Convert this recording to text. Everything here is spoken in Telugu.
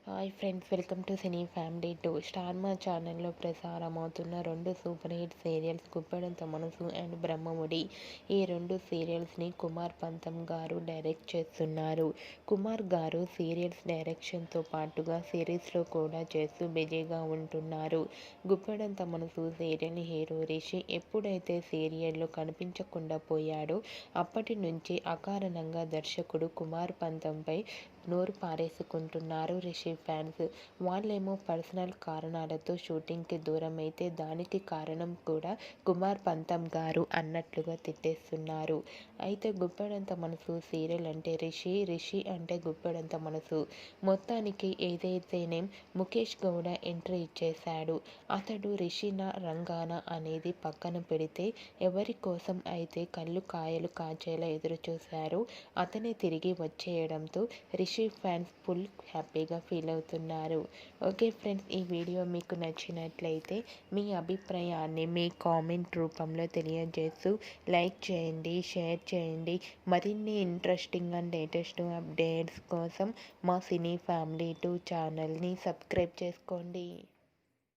Hi friends, welcome to cine family two. Star మా ఛానల్లో ప్రసారమవుతున్న రెండు సూపర్ హిట్ సీరియల్స్ గుప్పెడంత మనసు అండ్ బ్రహ్మముడి. ఈ రెండు సీరియల్స్ని కుమార్ పంతం గారు డైరెక్ట్ చేస్తున్నారు. కుమార్ గారు సీరియల్స్ డైరెక్షన్తో పాటుగా సిరీస్లో కూడా చేస్తూ బిజీగా ఉంటున్నారు. గుప్పెడంత మనసు సీరియల్ హీరో రిషి ఎప్పుడైతే సీరియల్లో కనిపించకుండా పోయాడో అప్పటి నుంచి అకారణంగా దర్శకుడు కుమార్ పంతంపై నోరు పారేసుకుంటున్నారు రిషి ఫ్యాన్స్. వాళ్ళేమో పర్సనల్ కారణాలతో షూటింగ్కి దూరం అయితే దానికి కారణం కూడా కుమార్ పంతం గారు అన్నట్లుగా తిట్టేస్తున్నారు. అయితే గుప్పెడంత మనసు సీరియల్ అంటే రిషి, రిషి అంటే గుప్పెడంత మనసు. మొత్తానికి ఏదైతేనే ముఖేష్ గౌడ ఎంట్రీ ఇచ్చేశాడు. అతడు రిషినా రంగానా అనేది పక్కన పెడితే ఎవరి కోసం అయితే కళ్ళు కాయలు కాచేలా ఎదురుచూశారో అతనే తిరిగి వచ్చేయడంతో రిషి ఫ్యాన్స్ ఫుల్ హ్యాపీగా ఫీల్ అవుతున్నారు. ఓకే ఫ్రెండ్స్, ఈ వీడియో మీకు నచ్చినట్లయితే మీ అభిప్రాయాన్ని మీ కామెంట్ రూపంలో తెలియజేస్తూ లైక్ చేయండి, షేర్ చేయండి. మరిన్ని ఇంట్రెస్టింగ్ అండ్ లేటెస్ట్ అప్డేట్స్ కోసం మా సినీ ఫ్యామిలీ 2 ఛానల్ని సబ్స్క్రైబ్ చేసుకోండి.